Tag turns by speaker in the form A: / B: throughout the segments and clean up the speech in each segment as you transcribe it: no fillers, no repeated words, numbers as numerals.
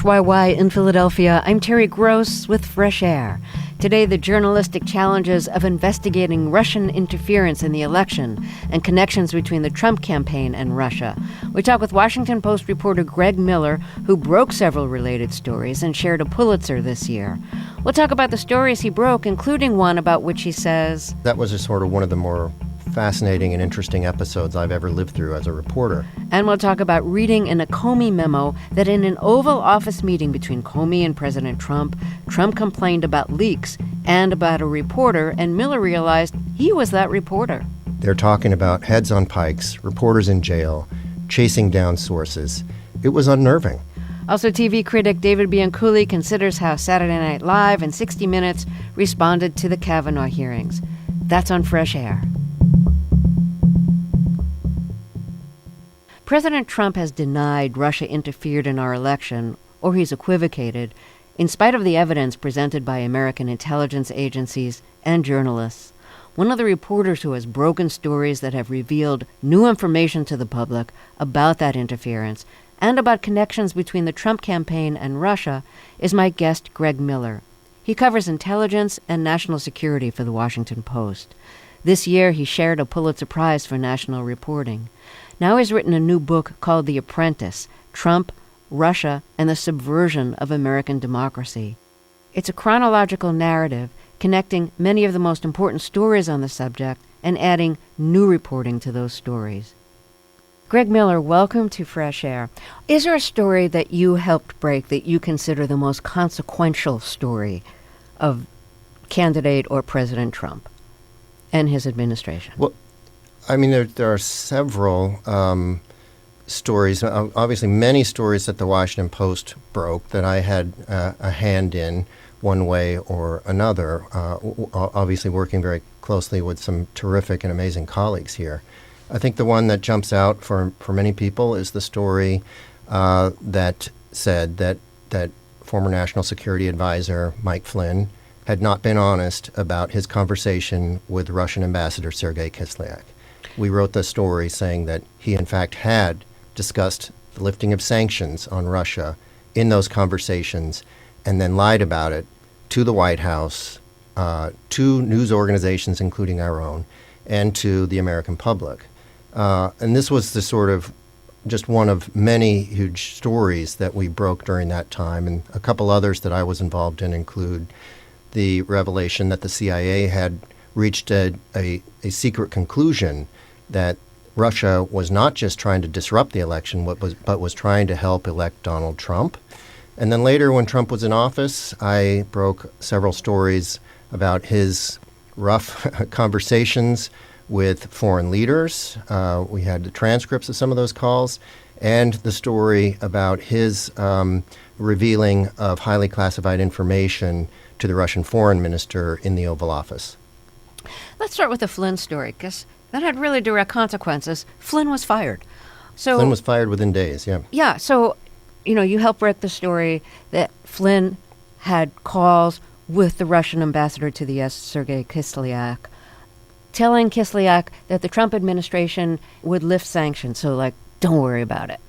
A: WWII in Philadelphia, I'm Terri Gross with Fresh Air. Today, the journalistic challenges of investigating Russian interference in the election and connections between the Trump campaign and Russia. We talk with Washington Post reporter Greg Miller, who broke several related stories and shared a Pulitzer this year. We'll talk about the stories he broke, including one about which he says,
B: "That was just sort of one of the more fascinating and interesting episodes I've ever lived through as a reporter."
A: And we'll talk about reading in a Comey memo that in an Oval Office meeting between Comey and President Trump, Trump complained about leaks and about a reporter, and Miller realized he was that reporter.
B: They're talking about heads on pikes, reporters in jail, chasing down sources. It was unnerving.
A: Also, TV critic David Bianculli considers how Saturday Night Live and 60 Minutes responded to the Kavanaugh hearings. That's on Fresh Air. President Trump has denied Russia interfered in our election, or he's equivocated, in spite of the evidence presented by American intelligence agencies and journalists. One of the reporters who has broken stories that have revealed new information to the public about that interference and about connections between the Trump campaign and Russia is my guest, Greg Miller. He covers intelligence and national security for the Washington Post. This year, he shared a Pulitzer Prize for national reporting. Now he's written a new book called The Apprentice, Trump, Russia, and the Subversion of American Democracy. It's a chronological narrative connecting many of the most important stories on the subject and adding new reporting to those stories. Greg Miller, welcome to Fresh Air. Is there a story that you helped break that you consider the most consequential story of candidate or President Trump and his administration?
B: Well, I mean, there are several stories, obviously many stories that the Washington Post broke that I had a hand in one way or another, obviously working very closely with some terrific and amazing colleagues here. I think the one that jumps out for many people is the story that said that former National Security Advisor Mike Flynn had not been honest about his conversation with Russian Ambassador Sergei Kislyak. We wrote the story saying that he, in fact, had discussed the lifting of sanctions on Russia in those conversations and then lied about it to the White House, to news organizations, including our own, and to the American public. And this was the sort of just one of many huge stories that we broke during that time. And a couple others that I was involved in include the revelation that the CIA had reached a secret conclusion that Russia was not just trying to disrupt the election, but was trying to help elect Donald Trump. And then later, when Trump was in office, I broke several stories about his rough conversations with foreign leaders. We had the transcripts of some of those calls, and the story about his revealing of highly classified information to the Russian foreign minister in the Oval Office.
A: Let's start with the Flynn story, because that had really direct consequences. Flynn was fired.
B: Flynn was fired within days, yeah.
A: Yeah, so, you helped break the story that Flynn had calls with the Russian ambassador to the U.S., Sergei Kislyak, telling Kislyak that the Trump administration would lift sanctions, so, don't worry about it.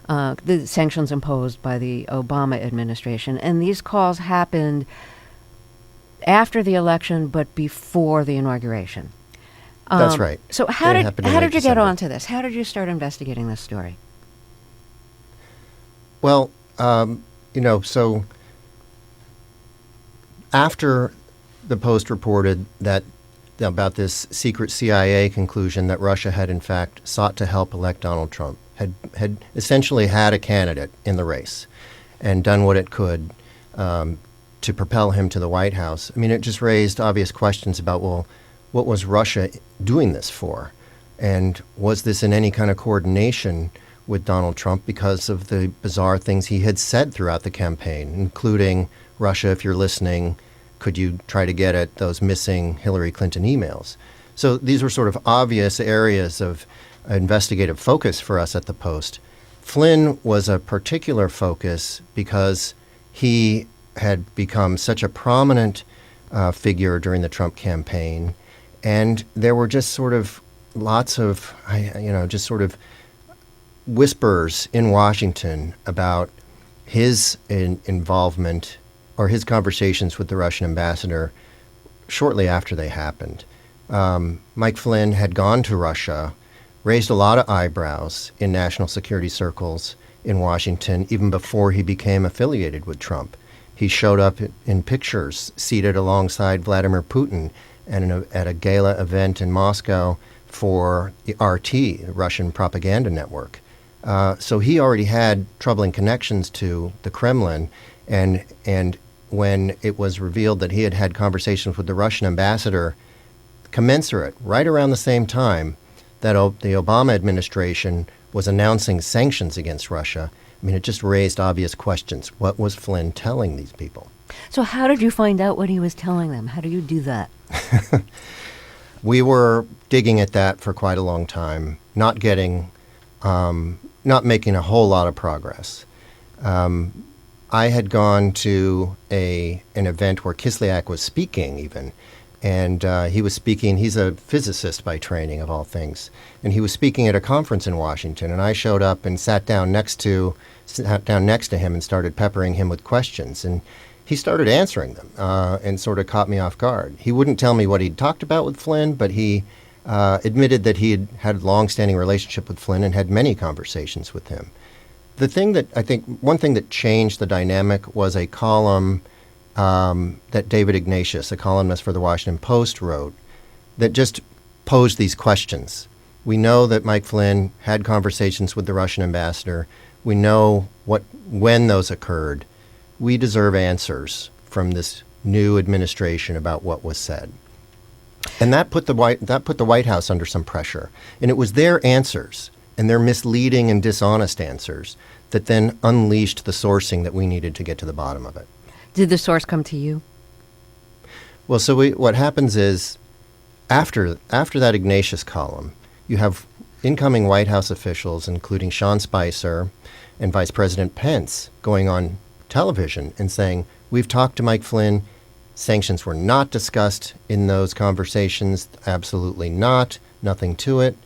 A: The sanctions imposed by the Obama administration. And these calls happened after the election, but before the inauguration.
B: That's right.
A: So how did you get onto this? How did you start investigating this story?
B: Well, so after the Post reported about this secret CIA conclusion that Russia had in fact sought to help elect Donald Trump, had essentially had a candidate in the race and done what it could to propel him to the White House. I mean, it just raised obvious questions about, well, what was Russia doing this for? And was this in any kind of coordination with Donald Trump because of the bizarre things he had said throughout the campaign, including, Russia, if you're listening, could you try to get at those missing Hillary Clinton emails? So these were sort of obvious areas of investigative focus for us at the Post. Flynn was a particular focus because he had become such a prominent figure during the Trump campaign, and there were just sort of lots of, just sort of whispers in Washington about his involvement or his conversations with the Russian ambassador shortly after they happened. Mike Flynn had gone to Russia, raised a lot of eyebrows in national security circles in Washington even before he became affiliated with Trump. He showed up in pictures seated alongside Vladimir Putin at a gala event in Moscow for the RT, the Russian propaganda network. So he already had troubling connections to the Kremlin, and when it was revealed that he had had conversations with the Russian ambassador commensurate, right around the same time that the Obama administration was announcing sanctions against Russia, I mean, it just raised obvious questions. What was Flynn telling these people?
A: So how did you find out what he was telling them? How do you do that?
B: We were digging at that for quite a long time, not making a whole lot of progress. I had gone to an event where Kislyak was speaking even, and he was speaking. He's a physicist by training, of all things, and he was speaking at a conference in Washington. And I showed up and sat down next to him and started peppering him with questions. And he started answering them and sort of caught me off guard. He wouldn't tell me what he'd talked about with Flynn, but he admitted that he had a long-standing relationship with Flynn and had many conversations with him. One thing that changed the dynamic was a column that David Ignatius, a columnist for the Washington Post, wrote that just posed these questions. We know that Mike Flynn had conversations with the Russian ambassador. We know when those occurred. We deserve answers from this new administration about what was said. And that put the White House under some pressure. And it was their answers and their misleading and dishonest answers that then unleashed the sourcing that we needed to get to the bottom of it.
A: Did the source come to you?
B: Well, so what happens is after that Ignatius column, you have incoming White House officials, including Sean Spicer and Vice President Pence, going on television and saying, we've talked to Mike Flynn. Sanctions were not discussed in those conversations. Absolutely not. Nothing to it.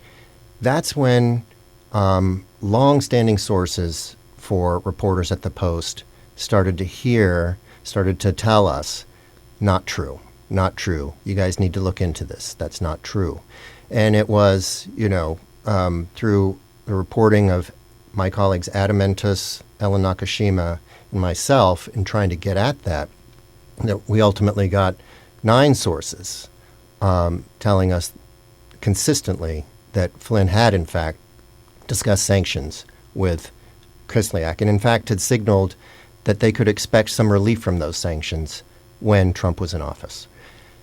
B: That's when long-standing sources for reporters at the Post started to tell us, not true. You guys need to look into this. That's not true. And it was, through the reporting of my colleagues Apprentice, Ellen Nakashima, and myself in trying to get at that we ultimately got 9 sources telling us consistently that Flynn had, in fact, discussed sanctions with Kislyak, and in fact had signaled that they could expect some relief from those sanctions when Trump was in office.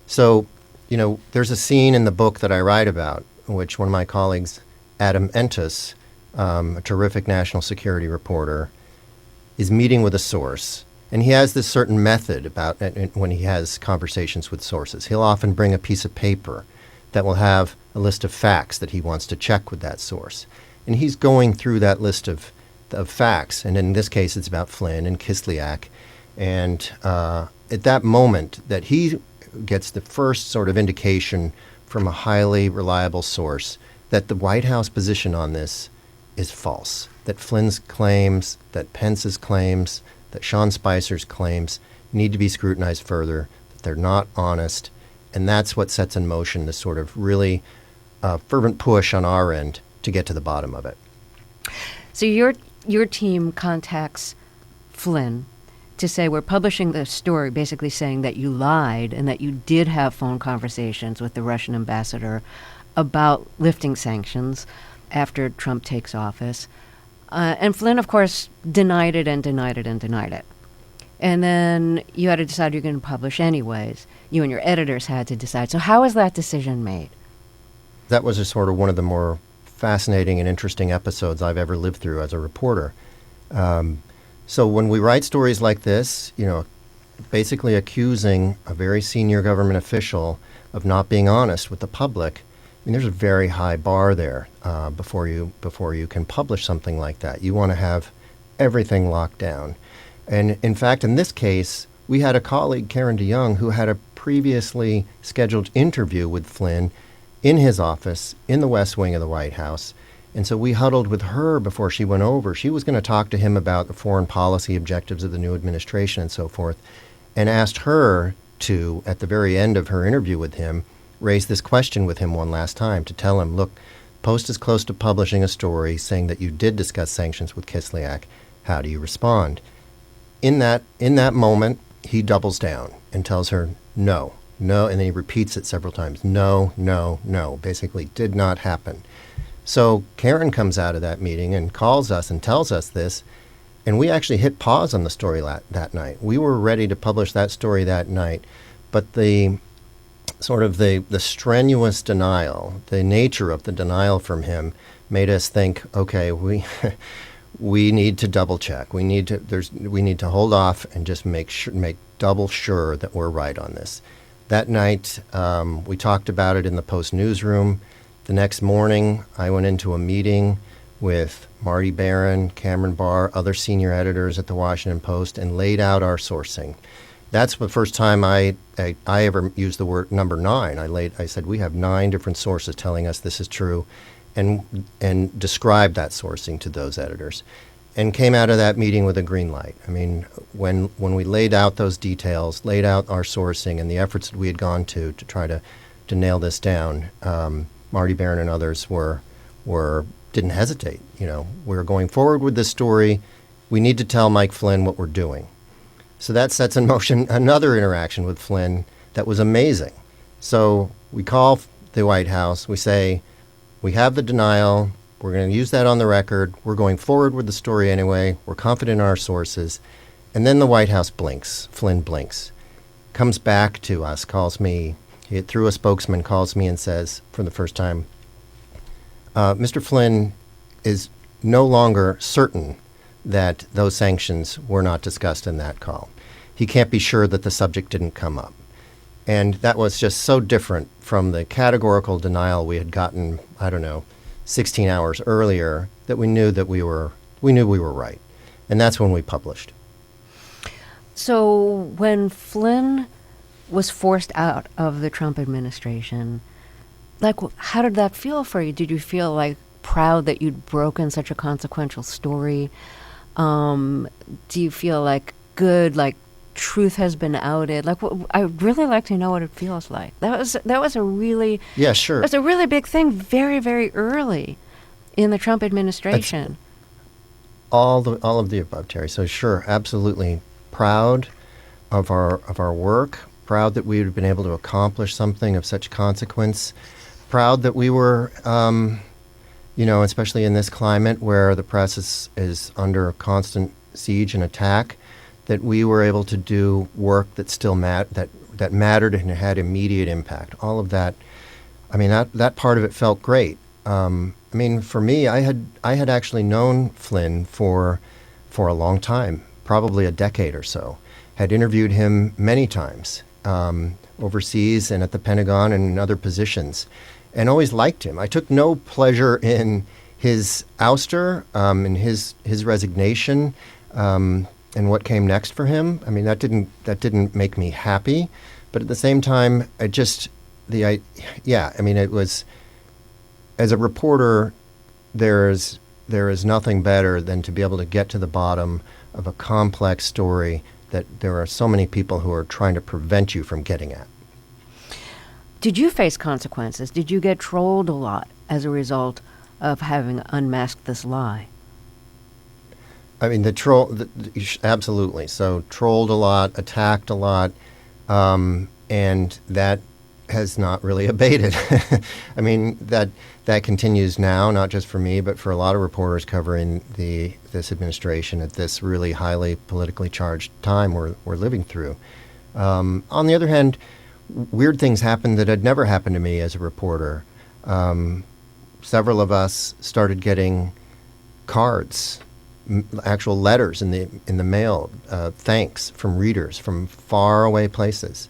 B: So, there's a scene in the book that I write about in which one of my colleagues, Apprentice, a terrific national security reporter, is meeting with a source. And he has this certain method about when he has conversations with sources. He'll often bring a piece of paper that will have a list of facts that he wants to check with that source. And he's going through that list of facts. And in this case, it's about Flynn and Kislyak. And at that moment that he gets the first sort of indication from a highly reliable source that the White House position on this is false, that Flynn's claims, that Pence's claims, that Sean Spicer's claims need to be scrutinized further, that they're not honest, and that's what sets in motion this sort of really fervent push on our end to get to the bottom of it.
A: So your team contacts Flynn to say, we're publishing the story basically saying that you lied and that you did have phone conversations with the Russian ambassador about lifting sanctions after Trump takes office. And Flynn, of course, denied it and denied it and denied it. And then you had to decide you're going to publish anyways. You and your editors had to decide. So how was that decision made?
B: That was just sort of one of the more fascinating and interesting episodes I've ever lived through as a reporter. So when we write stories like this, basically accusing a very senior government official of not being honest with the public, there's a very high bar there before you can publish something like that. You want to have everything locked down. And in fact, in this case, we had a colleague, Karen DeYoung, who had a previously scheduled interview with Flynn in his office in the West Wing of the White House. And so we huddled with her before she went over. She was going to talk to him about the foreign policy objectives of the new administration and so forth, and asked her to, at the very end of her interview with him, raise this question with him one last time to tell him, look, Post is close to publishing a story saying that you did discuss sanctions with Kislyak. How do you respond? In that moment, he doubles down and tells her, no, no, and then he repeats it several times. No, no, no. Basically, did not happen. So Karen comes out of that meeting and calls us and tells us this, and we actually hit pause on the story that night. We were ready to publish that story that night, but the strenuous denial, the nature of the denial from him made us think, okay, we need to double check. We need to hold off and just make double sure that we're right on this. That night, we talked about it in the Post newsroom. The next morning, I went into a meeting with Marty Barron, Cameron Barr, other senior editors at the Washington Post, and laid out our sourcing. That's the first time I ever used the word number 9. I said we have 9 different sources telling us this is true, and described that sourcing to those editors, and came out of that meeting with a green light. I mean, when we laid out those details, laid out our sourcing and the efforts that we had gone to try to nail this down, Marty Barron and others didn't hesitate. We're going forward with this story. We need to tell Mike Flynn what we're doing. So that sets in motion another interaction with Flynn that was amazing. So we call the White House. We say, we have the denial. We're going to use that on the record. We're going forward with the story anyway. We're confident in our sources. And then the White House blinks. Flynn blinks. Comes back to us, calls me, through a spokesman, calls me and says, for the first time, Mr. Flynn is no longer certain that those sanctions were not discussed in that call. He can't be sure that the subject didn't come up. And that was just so different from the categorical denial we had gotten, 16 hours earlier, that we knew we were right. And that's when we published.
A: So when Flynn was forced out of the Trump administration, how did that feel for you? Did you feel proud that you'd broken such a consequential story? Do you feel good, truth has been outed? I'd really like to know what it feels like. That was a really That's a really big thing, very, very early in the Trump administration.
B: All of the above, Terry. So sure, absolutely proud of our work. Proud that we had been able to accomplish something of such consequence. Proud that we were, especially in this climate where the press is under constant siege and attack, that we were able to do work that still that mattered and had immediate impact. All of that, that part of it felt great. For me, I had actually known Flynn for a long time, probably a decade or so. Had interviewed him many times overseas and at the Pentagon and in other positions, and always liked him. I took no pleasure in his ouster, in his resignation, and what came next for him. That didn't make me happy, but at the same time, it was, as a reporter, there is nothing better than to be able to get to the bottom of a complex story that there are so many people who are trying to prevent you from getting at.
A: Did you face consequences? Did you get trolled a lot as a result of having unmasked this lie?
B: Absolutely. So trolled a lot, attacked a lot, and that has not really abated. That continues now, not just for me, but for a lot of reporters covering this administration at this really highly politically charged time we're living through. On the other hand, weird things happened that had never happened to me as a reporter. Several of us started getting cards, actual letters in the mail, thanks from readers from far away places,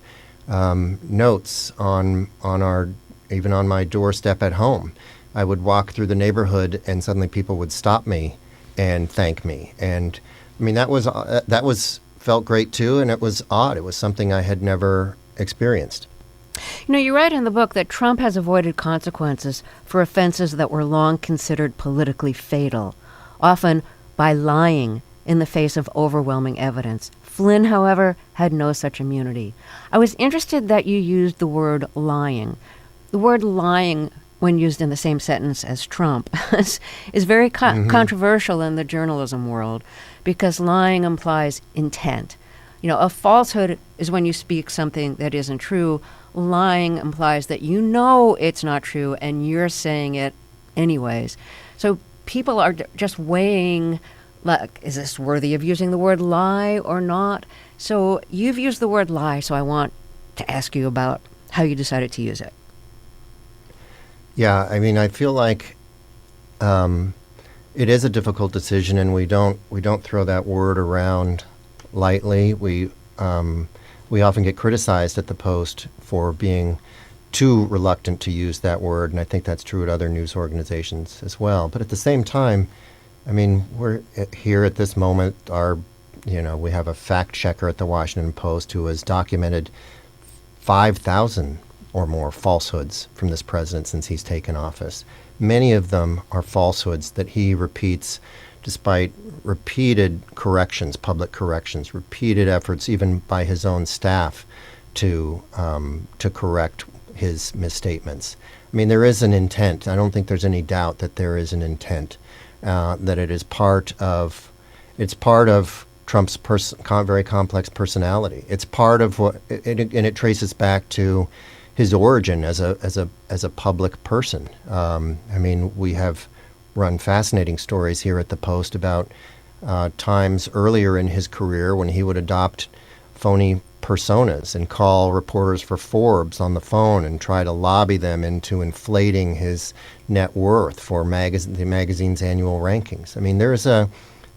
B: notes on my doorstep at home. I would walk through the neighborhood and suddenly people would stop me and thank me. And that was felt great too, and it was odd. It was something I had never experienced.
A: You write in the book that Trump has avoided consequences for offenses that were long considered politically fatal, often by lying in the face of overwhelming evidence. Flynn, however, had no such immunity. I was interested that you used the word lying. The word lying, when used in the same sentence as Trump, is very controversial in the journalism world because lying implies intent. A falsehood is when you speak something that isn't true. Lying implies that you know it's not true and you're saying it anyways. So people are just weighing, like, is this worthy of using the word lie or not? So you've used the word lie, so I want to ask you about how you decided to use it.
B: Yeah, I feel like it is a difficult decision, and we don't throw that word around lightly. We often get criticized at the Post for being too reluctant to use that word, and I think that's true at other news organizations as well. But at the same time, we're here at this moment. We have a fact checker at the Washington Post who has documented 5,000 or more falsehoods from this president since he's taken office. Many of them are falsehoods that he repeats despite repeated corrections, public corrections, repeated efforts even by his own staff to correct his misstatements. There is an intent. I don't think there's any doubt that there is an intent, that it is part of Trump's very complex personality. It's part of what, and it traces back to his origin as a public person. We have run fascinating stories here at the Post about times earlier in his career when he would adopt phony personas and call reporters for Forbes on the phone and try to lobby them into inflating his net worth for the magazine's annual rankings.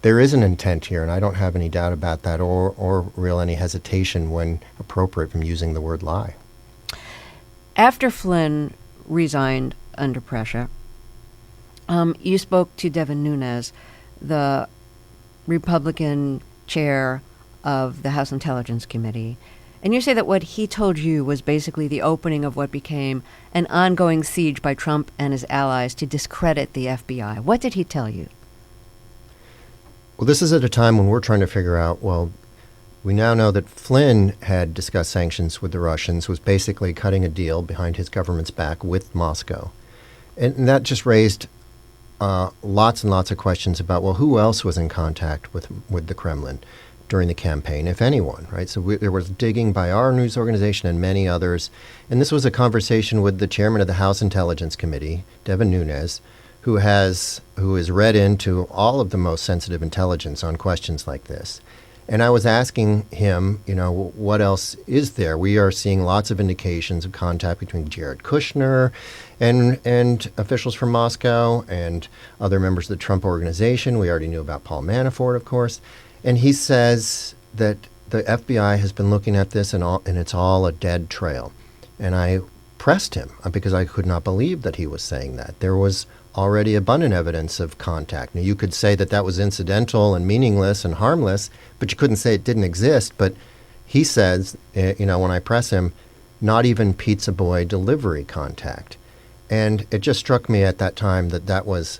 B: There is an intent here, and I don't have any doubt about that or any hesitation when appropriate from using the word lie.
A: After Flynn resigned under pressure, you spoke to Devin Nunes, the Republican chair of the House Intelligence Committee, and you say that what he told you was basically the opening of what became an ongoing siege by Trump and his allies to discredit the FBI. What did he tell you?
B: Well, this is at a time when we're trying to figure out, we now know that Flynn had discussed sanctions with the Russians, was basically cutting a deal behind his government's back with Moscow. And that just raised lots and lots of questions about, who else was in contact with the Kremlin during the campaign, if anyone, right? So there was digging by our news organization and many others. And this was a conversation with the chairman of the House Intelligence Committee, Devin Nunes, who is read into all of the most sensitive intelligence on questions like this. And I was asking him, what else is there? We are seeing lots of indications of contact between Jared Kushner and officials from Moscow and other members of the Trump organization. We already knew about Paul Manafort, of course. And he says that the FBI has been looking at this and it's all a dead trail. And I pressed him because I could not believe that he was saying that. There was already abundant evidence of contact. Now, you could say that was incidental and meaningless and harmless, but you couldn't say it didn't exist. But he says, when I press him, not even pizza boy delivery contact. And it just struck me at that time that was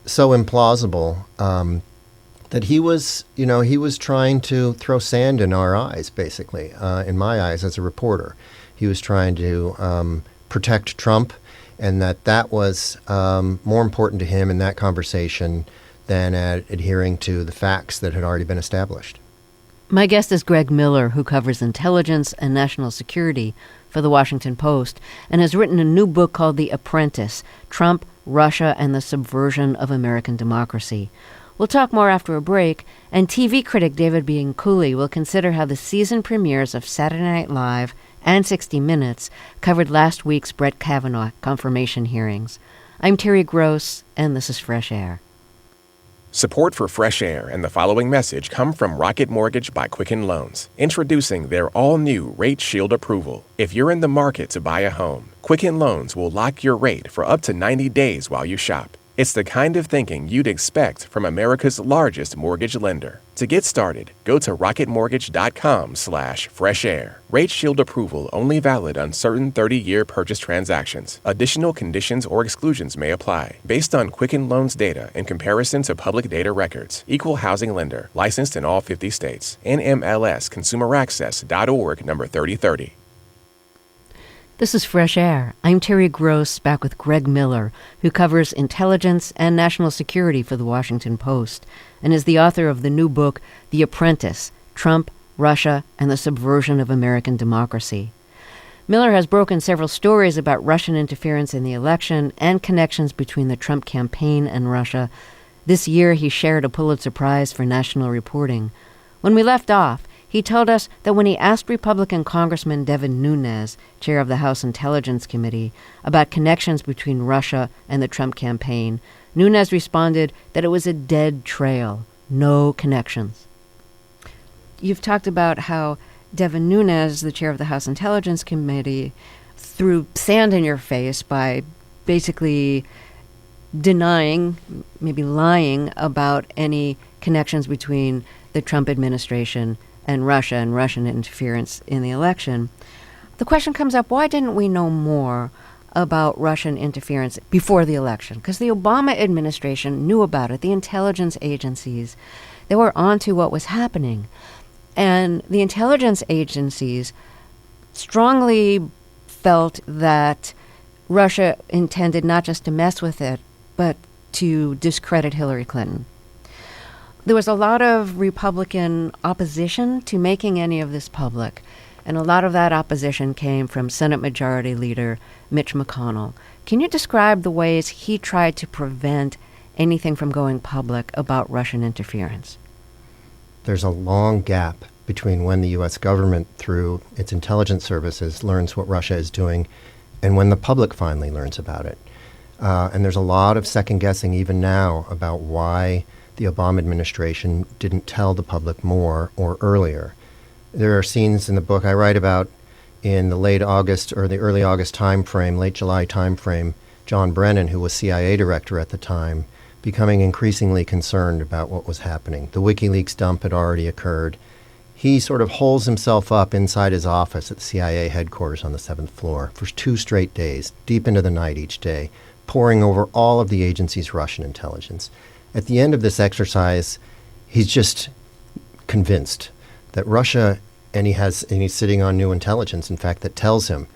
B: so implausible, that he was trying to throw sand in our eyes, basically, in my eyes as a reporter. He was trying to protect Trump, and that was more important to him in that conversation than adhering to the facts that had already been established.
A: My guest is Greg Miller, who covers intelligence and national security for the Washington Post and has written a new book called The Apprentice, Trump, Russia, and the Subversion of American Democracy. We'll talk more after a break, and TV critic David Bianculli will consider how the season premieres of Saturday Night Live and 60 Minutes covered last week's Brett Kavanaugh confirmation hearings. I'm Terri Gross, and this is Fresh Air.
C: Support for Fresh Air and the following message come from Rocket Mortgage by Quicken Loans, introducing their all-new Rate Shield approval. If you're in the market to buy a home, Quicken Loans will lock your rate for up to 90 days while you shop. It's the kind of thinking you'd expect from America's largest mortgage lender. To get started, go to rocketmortgage.com/fresh air. Rate Shield approval only valid on certain 30-year purchase transactions. Additional conditions or exclusions may apply. Based on Quicken Loans data in comparison to public data records. Equal housing lender. Licensed in all 50 states. NMLSconsumeraccess.org number 3030.
A: This is Fresh Air. I'm Terri Gross, back with Greg Miller, who covers intelligence and national security for the Washington Post, and is the author of the new book, The Apprentice, Trump, Russia, and the Subversion of American Democracy. Miller has broken several stories about Russian interference in the election and connections between the Trump campaign and Russia. This year, he shared a Pulitzer Prize for national reporting. When we left off, he told us that when he asked Republican Congressman Devin Nunes, chair of the House Intelligence Committee, about connections between Russia and the Trump campaign, Nunes responded that it was a dead trail, no connections. You've talked about how Devin Nunes, the chair of the House Intelligence Committee, threw sand in your face by basically denying, maybe lying about any connections between the Trump administration and Russia and Russian interference in the election. The question comes up, why didn't we know more about Russian interference before the election? Because the Obama administration knew about it. The intelligence agencies, they were onto what was happening. And the intelligence agencies strongly felt that Russia intended not just to mess with it, but to discredit Hillary Clinton. There was a lot of Republican opposition to making any of this public, and a lot of that opposition came from Senate Majority Leader Mitch McConnell. Can you describe the ways he tried to prevent anything from going public about Russian interference?
B: There's a long gap between when the U.S. government, through its intelligence services, learns what Russia is doing and when the public finally learns about it. And there's a lot of second guessing even now about why the Obama administration didn't tell the public more or earlier. There are scenes in the book I write about in the late August or the early August timeframe, late July timeframe, John Brennan, who was CIA director at the time, becoming increasingly concerned about what was happening. The WikiLeaks dump had already occurred. He sort of holes himself up inside his office at the CIA headquarters on the 7th floor for 2 straight days, deep into the night each day, poring over all of the agency's Russian intelligence. At the end of this exercise, he's just convinced that Russia, and he's sitting on new intelligence, in fact, that tells him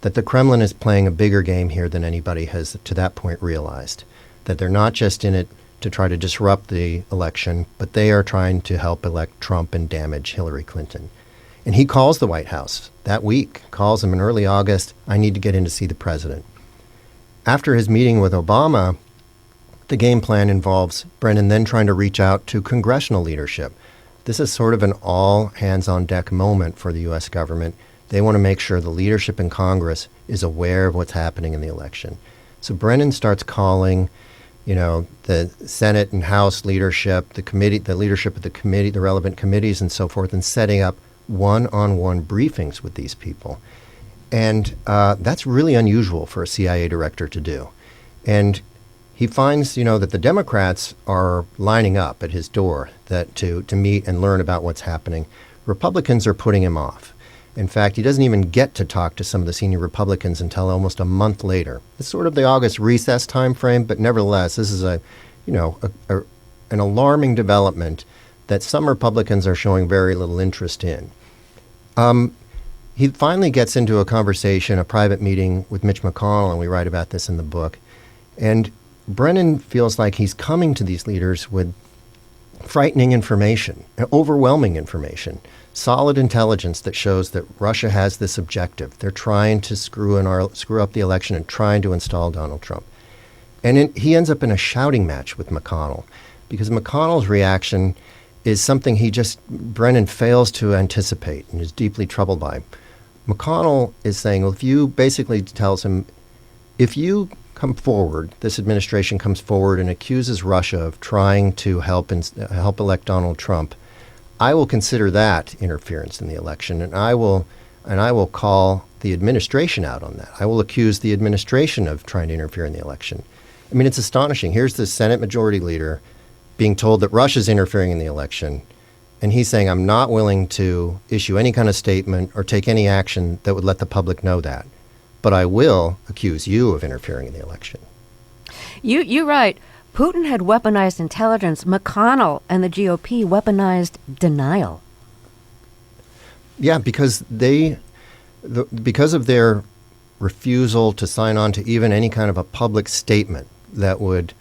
B: that the Kremlin is playing a bigger game here than anybody has to that point realized, that they're not just in it to try to disrupt the election, but they are trying to help elect Trump and damage Hillary Clinton. And he calls the White House that week, calls him in early August, I need to get in to see the president. After his meeting with Obama, the game plan involves Brennan then trying to reach out to congressional leadership. This is sort of an all-hands-on-deck moment for the U.S. government. They want to make sure the leadership in Congress is aware of what's happening in the election. So Brennan starts calling, the Senate and House leadership, the leadership of the committee, the relevant committees and so forth, and setting up one-on-one briefings with these people. And that's really unusual for a CIA director to do. And he finds, that the Democrats are lining up at his door to meet and learn about what's happening. Republicans are putting him off. In fact, he doesn't even get to talk to some of the senior Republicans until almost a month later. It's sort of the August recess time frame, but nevertheless, this is an alarming development that some Republicans are showing very little interest in. He finally gets into a conversation, a private meeting with Mitch McConnell, and we write about this in the book. And Brennan feels like he's coming to these leaders with frightening information, overwhelming information, solid intelligence that shows that Russia has this objective. They're trying to screw up the election and trying to install Donald Trump. And he ends up in a shouting match with McConnell because McConnell's reaction is something Brennan fails to anticipate and is deeply troubled by. McConnell is saying, basically tells him, if you come forward, this administration comes forward and accuses Russia of trying to help elect Donald Trump, I will consider that interference in the election, and I will call the administration out on that. I will accuse the administration of trying to interfere in the election. I mean, it's astonishing. Here's the Senate Majority Leader being told that Russia's interfering in the election, And he's saying, I'm not willing to issue any kind of statement or take any action that would let the public know that. But I will accuse you of interfering in the election.
A: You're right. Putin had weaponized intelligence. McConnell and the GOP weaponized denial.
B: Yeah, because because of their refusal to sign on to even any kind of a public statement that would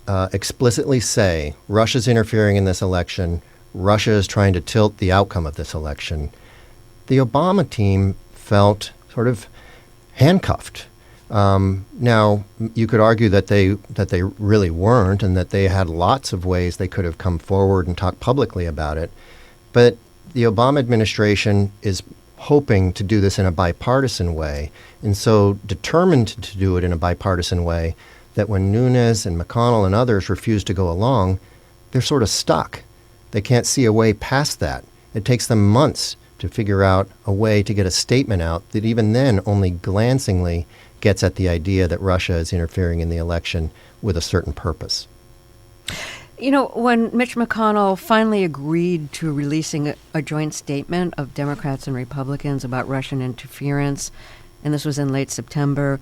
B: explicitly say Russia's interfering in this election, Russia is trying to tilt the outcome of this election, the Obama team felt sort of handcuffed. Now, you could argue that they really weren't, and that they had lots of ways they could have come forward and talked publicly about it. But the Obama administration is hoping to do this in a bipartisan way, and so determined to do it in a bipartisan way that when Nunes and McConnell and others refuse to go along, they're sort of stuck. They can't see a way past that. It takes them months to figure out a way to get a statement out that even then only glancingly gets at the idea that Russia is interfering in the election with a certain purpose.
A: You know, when Mitch McConnell finally agreed to releasing a joint statement of Democrats and Republicans about Russian interference, and this was in late September,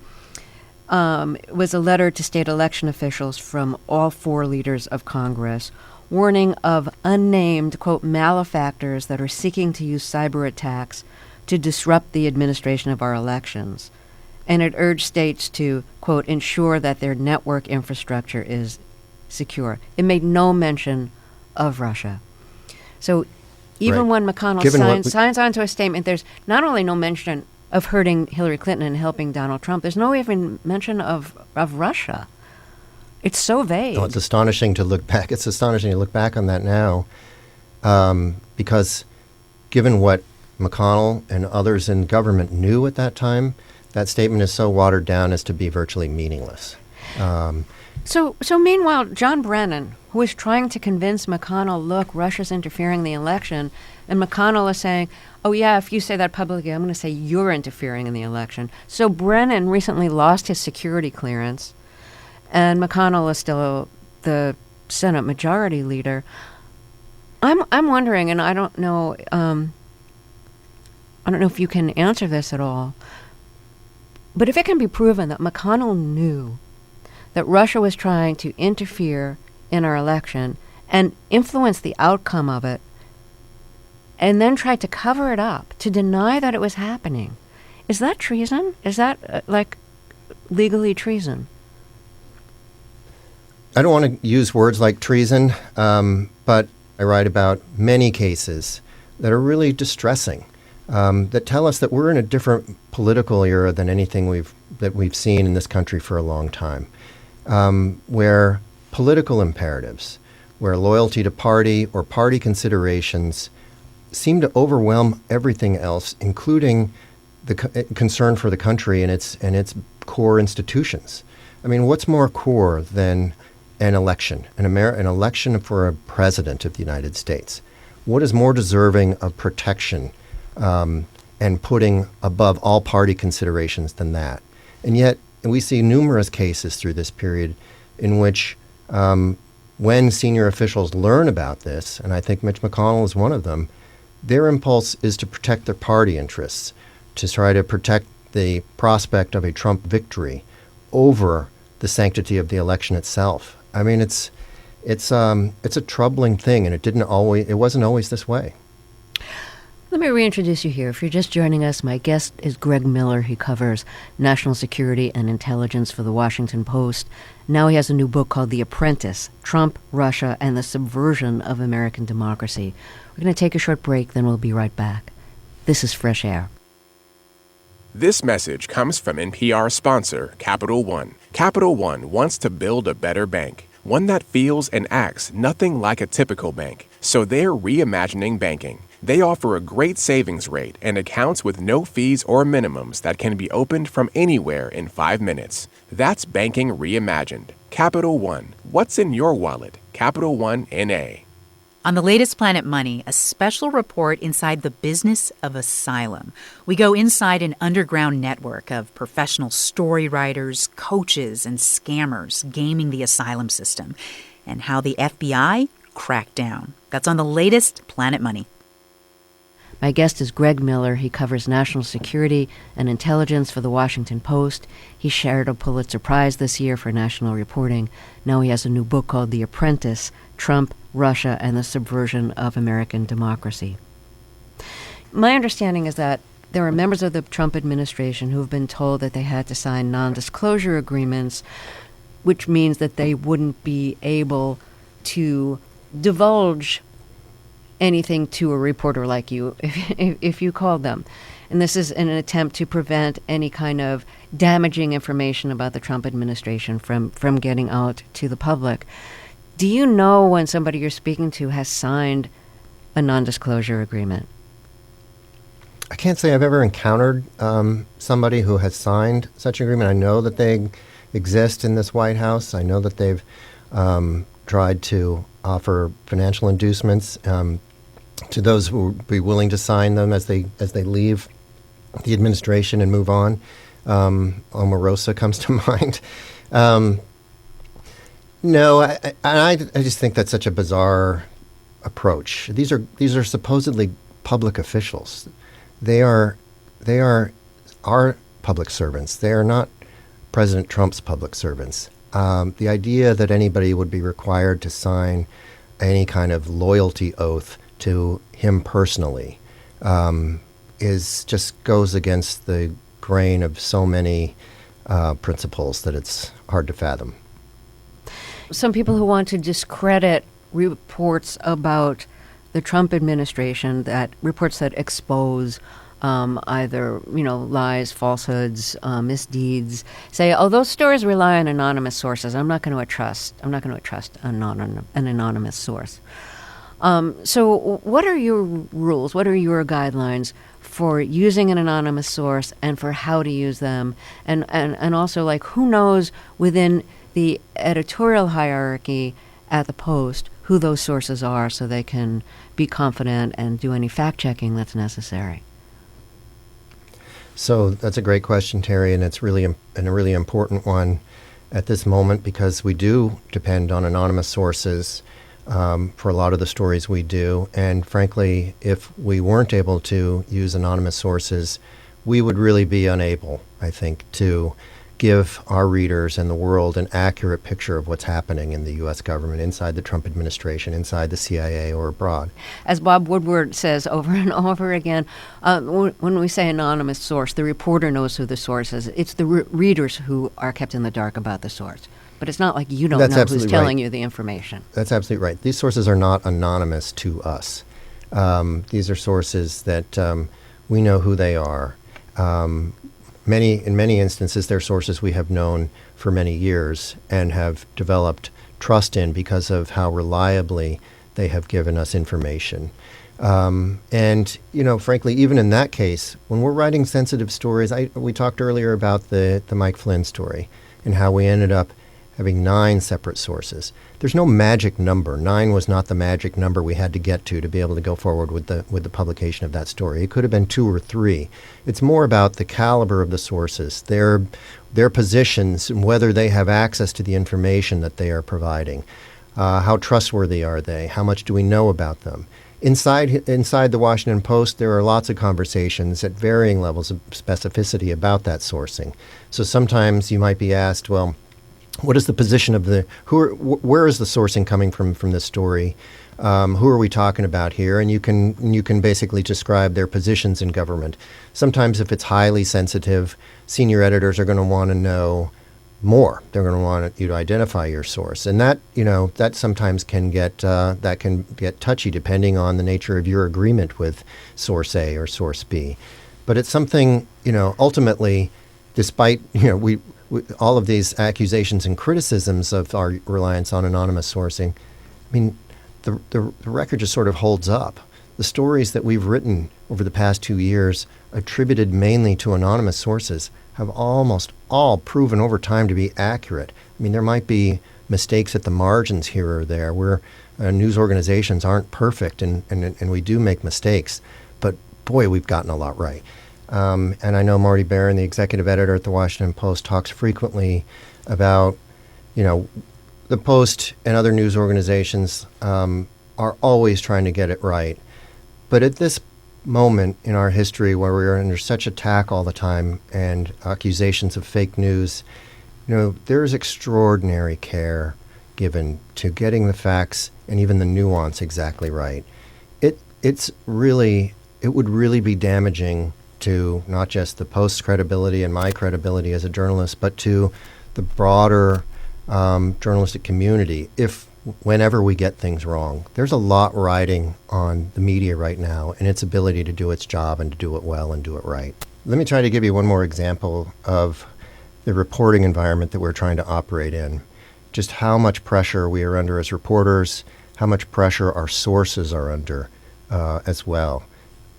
A: it was a letter to state election officials from all four leaders of Congress, warning of unnamed, quote, malefactors that are seeking to use cyber attacks to disrupt the administration of our elections. And it urged states to, quote, ensure that their network infrastructure is secure. It made no mention of Russia. So even when McConnell signs onto a statement, there's not only no mention of hurting Hillary Clinton and helping Donald Trump, there's no even mention of Russia. It's so vague.
B: No, it's astonishing to look back. It's astonishing to look back on that now, because given what McConnell and others in government knew at that time, that statement is so watered down as to be virtually meaningless.
A: So meanwhile, John Brennan, who is trying to convince McConnell, look, Russia's interfering in the election, and McConnell is saying, oh yeah, if you say that publicly, I'm going to say you're interfering in the election. So Brennan recently lost his security clearance, and McConnell is still the Senate Majority Leader. I'm wondering, and I don't know if you can answer this at all, but if it can be proven that McConnell knew that Russia was trying to interfere in our election and influence the outcome of it, and then tried to cover it up, to deny that it was happening, is that treason? Is that legally treason?
B: I don't want to use words like treason, but I write about many cases that are really distressing, that tell us that we're in a different political era than anything we've seen in this country for a long time, where political imperatives, where loyalty to party or party considerations seem to overwhelm everything else, including the concern for the country and its core institutions. I mean, what's more core than an election, an election for a president of the United States? What is more deserving of protection and putting above all party considerations than that? And yet, we see numerous cases through this period in which when senior officials learn about this, and I think Mitch McConnell is one of them, their impulse is to protect their party interests, to try to protect the prospect of a Trump victory over the sanctity of the election itself. I mean, it's a troubling thing, and it wasn't always this way.
A: Let me reintroduce you here. If you're just joining us, my guest is Greg Miller. He covers national security and intelligence for the Washington Post. Now he has a new book called The Apprentice, Trump, Russia, and the Subversion of American Democracy. We're going to take a short break, then we'll be right back. This is Fresh Air.
C: This message comes from NPR sponsor, Capital One. Capital One wants to build a better bank, one that feels and acts nothing like a typical bank. So they're reimagining banking. They offer a great savings rate and accounts with no fees or minimums that can be opened from anywhere in 5 minutes. That's banking reimagined. Capital One. What's in your wallet? Capital One N.A.
D: On the latest Planet Money, a special report inside the business of asylum. We go inside an underground network of professional story writers, coaches, and scammers gaming the asylum system, and how the FBI crack down. That's on the latest Planet Money.
A: My guest is Greg Miller. He covers national security and intelligence for The Washington Post. He shared a Pulitzer Prize this year for national reporting. Now he has a new book called The Apprentice, Trump, Russia, and the Subversion of American Democracy. My understanding is that there are members of the Trump administration who have been told that they had to sign non-disclosure agreements, which means that they wouldn't be able to divulge anything to a reporter like you if you called them. And this is in an attempt to prevent any kind of damaging information about the Trump administration from getting out to the public. Do you know when somebody you're speaking to has signed a non-disclosure agreement?
B: I can't say I've ever encountered somebody who has signed such an agreement. I know that they exist in this White House. I know that they've tried to offer financial inducements to those who would be willing to sign them as they leave the administration and move on. Omarosa comes to mind. No, I just think that's such a bizarre approach. These are supposedly public officials. They are our public servants. They are not President Trump's public servants. The idea that anybody would be required to sign any kind of loyalty oath to him personally just goes against the grain of so many principles that it's hard to fathom.
A: Some people who want to discredit reports about the Trump administration, that reports that expose either lies, falsehoods, misdeeds, say, oh, those stories rely on anonymous sources. I'm not going to trust an anonymous source. So what are your rules? What are your guidelines for using an anonymous source and for how to use them? And also, like, who knows within the editorial hierarchy at the Post who those sources are so they can be confident and do any fact-checking that's necessary?
B: So that's a great question, Terry, and it's really a really important one at this moment because we do depend on anonymous sources for a lot of the stories we do. And frankly, if we weren't able to use anonymous sources, we would really be unable, I think, to give our readers and the world an accurate picture of what's happening in the U.S. government, inside the Trump administration, inside the CIA, or abroad.
A: As Bob Woodward says over and over again, when we say anonymous source, the reporter knows who the source is. It's the readers who are kept in the dark about the source. But it's not like you don't know who's telling you the information. That's
B: absolutely right. These sources are not anonymous to us. These are sources that we know who they are. In many instances, they're sources we have known for many years and have developed trust in because of how reliably they have given us information. And frankly, even in that case, when we're writing sensitive stories, we talked earlier about the Mike Flynn story and how we ended up having 9 separate sources. There's no magic number. 9 was not the magic number we had to get to be able to go forward with the publication of that story. It could have been 2 or 3. It's more about the caliber of the sources, their positions, and whether they have access to the information that they are providing. How trustworthy are they? How much do we know about them? Inside the Washington Post, there are lots of conversations at varying levels of specificity about that sourcing. So sometimes you might be asked, well, what is the position of where is the sourcing coming from this story? Who are we talking about here? And you can basically describe their positions in government. Sometimes if it's highly sensitive, senior editors are going to want to know more. They're going to want you to identify your source. And that sometimes can get touchy depending on the nature of your agreement with source A or source B. But it's something, ultimately, despite, all of these accusations and criticisms of our reliance on anonymous sourcing, I mean, the record just sort of holds up. The stories that we've written over the past 2 years, attributed mainly to anonymous sources, have almost all proven over time to be accurate. I mean, there might be mistakes at the margins here or there where news organizations aren't perfect and we do make mistakes. But boy, we've gotten a lot right. And I know Marty Barron, the executive editor at the Washington Post, talks frequently about, the Post and other news organizations are always trying to get it right. But at this moment in our history where we are under such attack all the time and accusations of fake news, there is extraordinary care given to getting the facts and even the nuance exactly right. It would really be damaging to not just the Post's credibility and my credibility as a journalist, but to the broader journalistic community whenever we get things wrong. There's a lot riding on the media right now and its ability to do its job and to do it well and do it right. Let me try to give you one more example of the reporting environment that we're trying to operate in. Just how much pressure we are under as reporters, how much pressure our sources are under as well.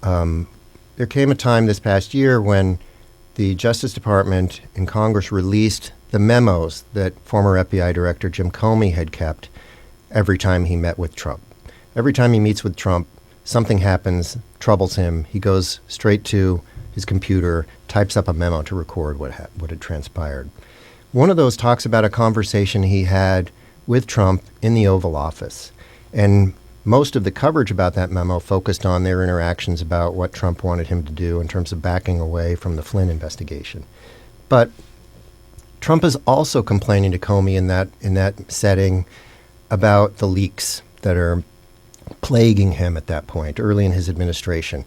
B: There came a time this past year when the Justice Department and Congress released the memos that former FBI Director Jim Comey had kept every time he met with Trump. Every time he meets with Trump, something happens, troubles him. He goes straight to his computer, types up a memo to record what had transpired. One of those talks about a conversation he had with Trump in the Oval Office. And most of the coverage about that memo focused on their interactions about what Trump wanted him to do in terms of backing away from the Flynn investigation. But Trump is also complaining to Comey in that setting about the leaks that are plaguing him at that point, early in his administration.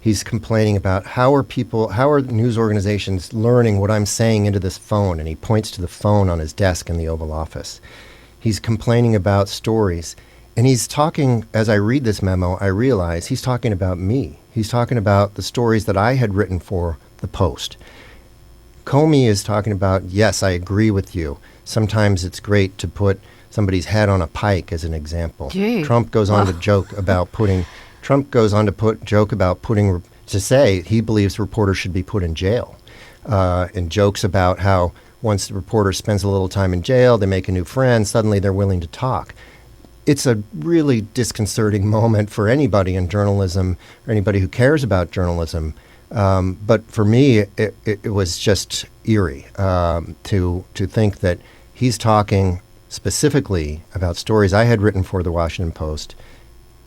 B: He's complaining about how are news organizations learning what I'm saying into this phone, and he points to the phone on his desk in the Oval Office. He's complaining about stories, and he's talking, as I read this memo, I realize he's talking about me. He's talking about the stories that I had written for the Post. Comey is talking about, yes, I agree with you. Sometimes it's great to put somebody's head on a pike as an example.
A: Gee.
B: Trump goes on to say he believes reporters should be put in jail, and jokes about how once the reporter spends a little time in jail, they make a new friend, suddenly they're willing to talk. It's a really disconcerting moment for anybody in journalism or anybody who cares about journalism. But for me, it was just eerie to think that he's talking specifically about stories I had written for the Washington Post.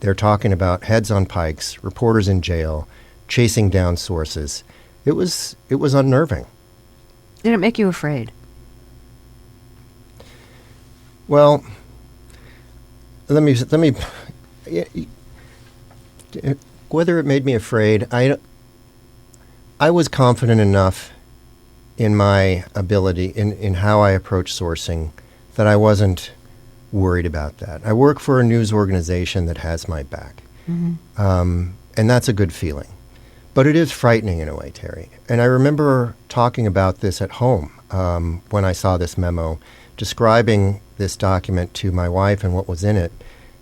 B: They're talking about heads on pikes, reporters in jail, chasing down sources. It was unnerving.
A: Did it make you afraid?
B: Well, let me whether it made me afraid, I was confident enough in my ability, in how I approach sourcing, that I wasn't worried about that. I work for a news organization that has my back. Mm-hmm. And that's a good feeling. But it is frightening in a way, Terry. And I remember talking about this at home when I saw this memo, describing this document to my wife and what was in it.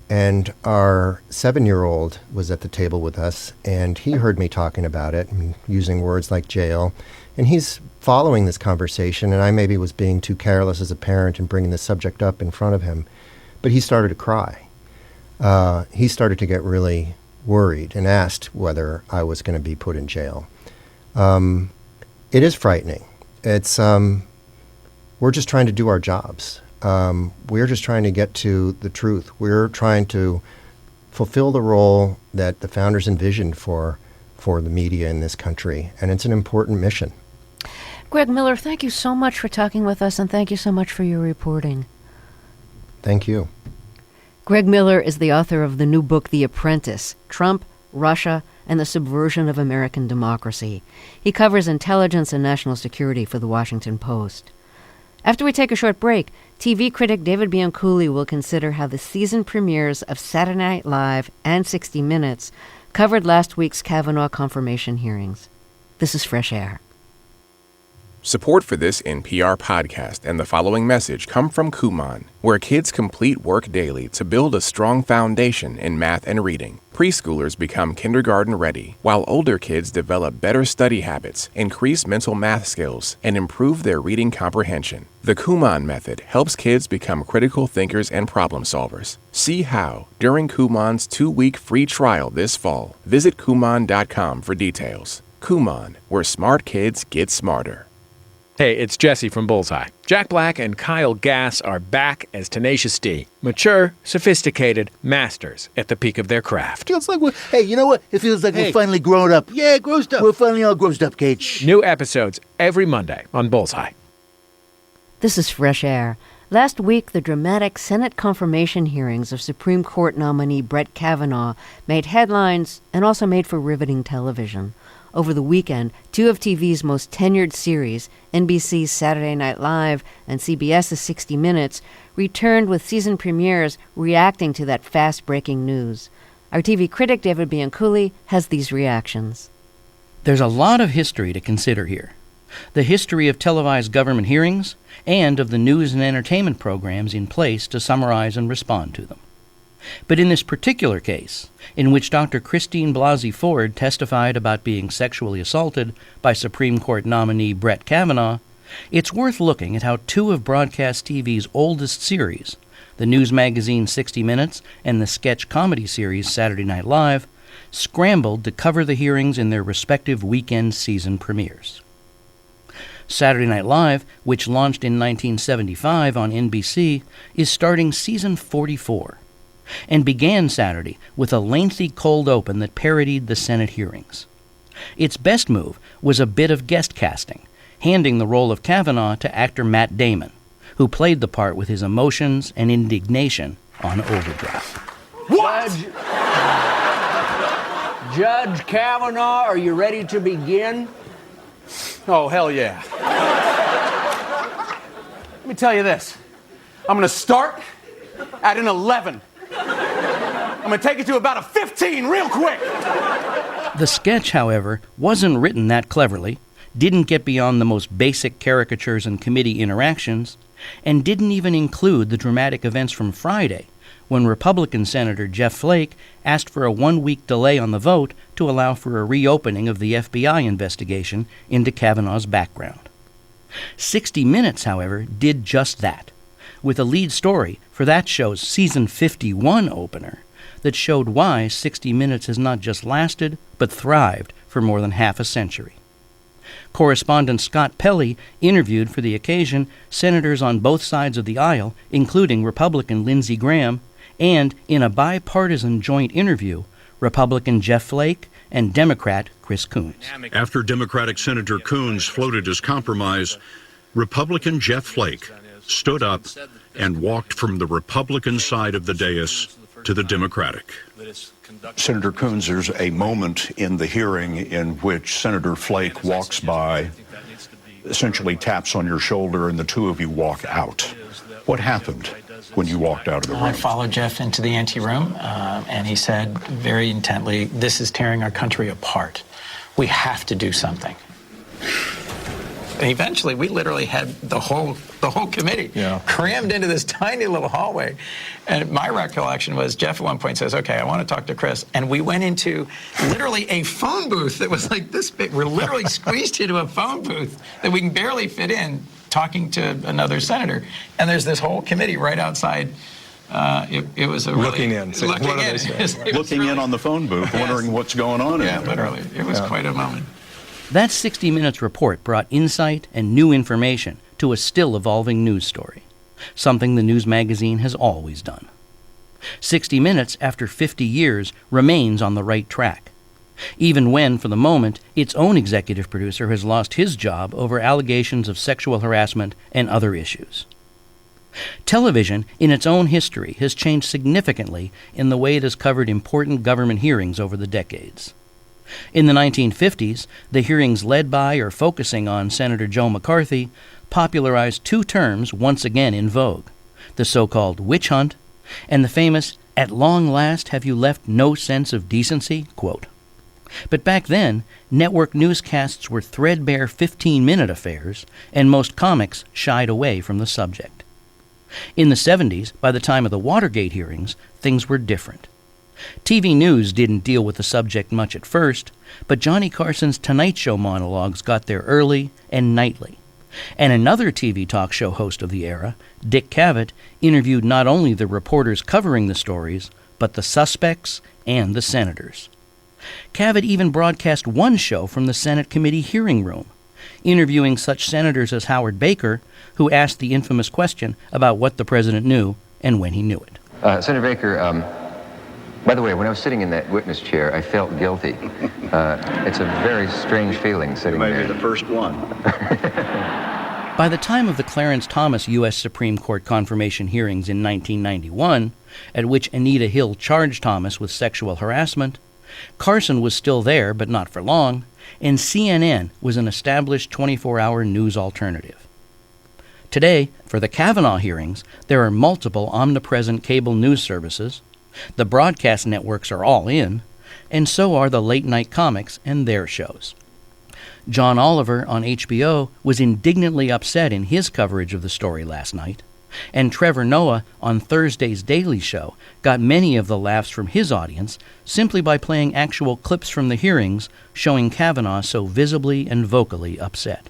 B: And our 7-year-old was at the table with us, and he heard me talking about it and using words like jail. And he's following this conversation, and I maybe was being too careless as a parent and bringing the subject up in front of him. But he started to cry. He started to get really worried and asked whether I was going to be put in jail. It is frightening. It's we're just trying to do our jobs. We're just trying to get to the truth. We're trying to fulfill the role that the founders envisioned for the media in this country, and it's an important mission.
A: Greg Miller, thank you so much for talking with us, and thank you so much for your reporting.
B: Thank you.
A: Greg Miller is the author of the new book, The Apprentice, Trump, Russia, and the Subversion of American Democracy. He covers intelligence and national security for the Washington Post. After we take a short break, TV critic David Bianculli will consider how the season premieres of Saturday Night Live and 60 Minutes covered last week's Kavanaugh confirmation hearings. This is Fresh Air.
C: Support for this NPR podcast and the following message come from Kumon, where kids complete work daily to build a strong foundation in math and reading. Preschoolers become kindergarten ready, while older kids develop better study habits, increase mental math skills, and improve their reading comprehension. The Kumon method helps kids become critical thinkers and problem solvers. See how during Kumon's 2-week free trial this fall. Visit Kumon.com for details. Kumon, where smart kids get smarter.
E: Hey, it's Jesse from Bullseye. Jack Black and Kyle Gass are back as Tenacious D. Mature, sophisticated masters at the peak of their craft.
F: Feels like hey, you know what? It feels like we're finally grown up. Yeah, grossed up. We're finally all grossed up, Cage.
E: New episodes every Monday on Bullseye.
A: This is Fresh Air. Last week, the dramatic Senate confirmation hearings of Supreme Court nominee Brett Kavanaugh made headlines and also made for riveting television. Over the weekend, two of TV's most tenured series, NBC's Saturday Night Live and CBS's 60 Minutes, returned with season premieres reacting to that fast-breaking news. Our TV critic, David Bianculli, has these reactions.
G: There's a lot of history to consider here. The history of televised government hearings and of the news and entertainment programs in place to summarize and respond to them. But in this particular case, in which Dr. Christine Blasey Ford testified about being sexually assaulted by Supreme Court nominee Brett Kavanaugh, it's worth looking at how two of broadcast TV's oldest series, the news magazine 60 Minutes and the sketch comedy series Saturday Night Live, scrambled to cover the hearings in their respective weekend season premieres. Saturday Night Live, which launched in 1975 on NBC, is starting season 44, and began Saturday with a lengthy cold open that parodied the Senate hearings. Its best move was a bit of guest casting, handing the role of Kavanaugh to actor Matt Damon, who played the part with his emotions and indignation on overdrive.
H: What? Judge Kavanaugh, are you ready to begin?
I: Oh, hell yeah. Let me tell you this. I'm going to start at an 11. I'm going to take it to about a 15 real quick.
G: The sketch, however, wasn't written that cleverly, didn't get beyond the most basic caricatures and committee interactions, and didn't even include the dramatic events from Friday, when Republican Senator Jeff Flake asked for a one-week delay on the vote to allow for a reopening of the FBI investigation into Kavanaugh's background. 60 Minutes, however, did just that, with a lead story for that show's season 51 opener that showed why 60 Minutes has not just lasted, but thrived for more than half a century. Correspondent Scott Pelley interviewed for the occasion senators on both sides of the aisle, including Republican Lindsey Graham, and, in a bipartisan joint interview, Republican Jeff Flake and Democrat Chris Coons.
J: After Democratic Senator Coons floated his compromise, Republican Jeff Flake stood up and walked from the Republican side of the dais to the Democratic.
K: Senator Coons, there's a moment in the hearing in which Senator Flake walks by, essentially taps on your shoulder, and the two of you walk out. What happened when you walked out of the room?
L: I followed Jeff into the ante room, and he said very intently, "This is tearing our country apart. We have to do something." And eventually, we literally had the whole committee crammed into this tiny little hallway. And my recollection was Jeff at one point says, "Okay, I want to talk to Chris." And we went into literally a phone booth that was like this big. We're literally squeezed into a phone booth that we can barely fit in, talking to another senator. And there's this whole committee right outside. It was a really...
I: Looking in. So
L: looking
I: what
L: in.
I: are they saying?
K: Looking in on the phone booth, wondering what's going on in there.
L: Yeah, literally. It was quite a moment.
G: That 60 Minutes report brought insight and new information to a still evolving news story, something the news magazine has always done. 60 Minutes, after 50 years, remains on the right track, even when, for the moment, its own executive producer has lost his job over allegations of sexual harassment and other issues. Television, in its own history, has changed significantly in the way it has covered important government hearings over the decades. In the 1950s, the hearings led by or focusing on Senator Joe McCarthy popularized two terms once again in vogue, the so-called witch hunt and the famous "at long last have you left no sense of decency" quote. But back then, network newscasts were threadbare 15-minute affairs, and most comics shied away from the subject. In the 70s, by the time of the Watergate hearings, things were different. TV news didn't deal with the subject much at first, but Johnny Carson's Tonight Show monologues got there early and nightly. And another TV talk show host of the era, Dick Cavett, interviewed not only the reporters covering the stories, but the suspects and the senators. Cavett even broadcast one show from the Senate committee hearing room, interviewing such senators as Howard Baker, who asked the infamous question about what the president knew and when he knew it.
M: Senator Baker, by the way, when I was sitting in that witness chair, I felt guilty. It's a very strange feeling sitting there.
K: Maybe the first one.
G: By the time of the Clarence Thomas U.S. Supreme Court confirmation hearings in 1991, at which Anita Hill charged Thomas with sexual harassment, Carson was still there, but not for long, and CNN was an established 24-hour news alternative. Today, for the Kavanaugh hearings, there are multiple omnipresent cable news services, the broadcast networks are all in, and so are the late-night comics and their shows. John Oliver on HBO was indignantly upset in his coverage of the story last night, and Trevor Noah on Thursday's Daily Show got many of the laughs from his audience simply by playing actual clips from the hearings showing Kavanaugh so visibly and vocally upset.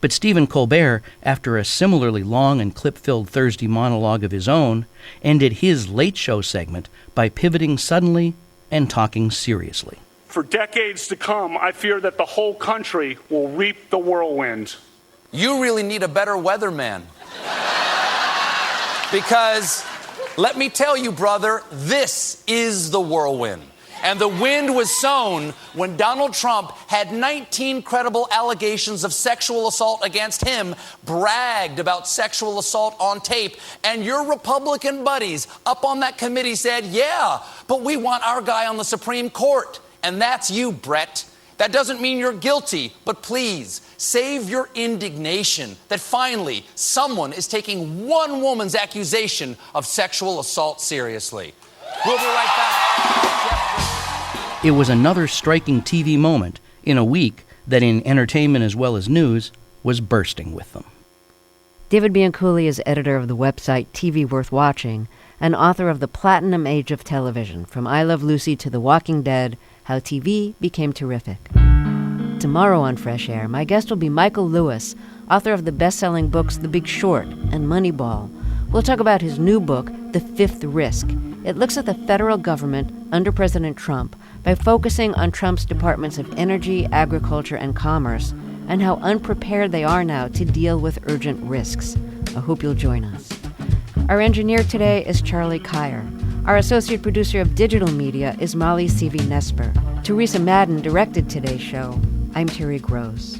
G: But Stephen Colbert, after a similarly long and clip-filled Thursday monologue of his own, ended his Late Show segment by pivoting suddenly and talking seriously.
N: For decades to come, I fear that the whole country will reap the whirlwind.
O: You really need a better weatherman. Because, let me tell you, brother, this is the whirlwind. And the wind was sown when Donald Trump had 19 credible allegations of sexual assault against him, bragged about sexual assault on tape, and your Republican buddies up on that committee said, yeah, but we want our guy on the Supreme Court. And that's you, Brett. That doesn't mean you're guilty, but please, save your indignation that finally someone is taking one woman's accusation of sexual assault seriously. We'll be right back.
G: It was another striking TV moment in a week that, in entertainment as well as news, was bursting with them.
A: David Bianculli is editor of the website TV Worth Watching and author of The Platinum Age of Television, From I Love Lucy to The Walking Dead, How TV Became Terrific. Tomorrow on Fresh Air, my guest will be Michael Lewis, author of the best-selling books The Big Short and Moneyball. We'll talk about his new book, The Fifth Risk. It looks at the federal government under President Trump by focusing on Trump's departments of energy, agriculture, and commerce, and how unprepared they are now to deal with urgent risks. I hope you'll join us. Our engineer today is Charlie Kyer. Our associate producer of digital media is Molly Seavey-Nesper. Teresa Madden directed today's show. I'm Terri Gross.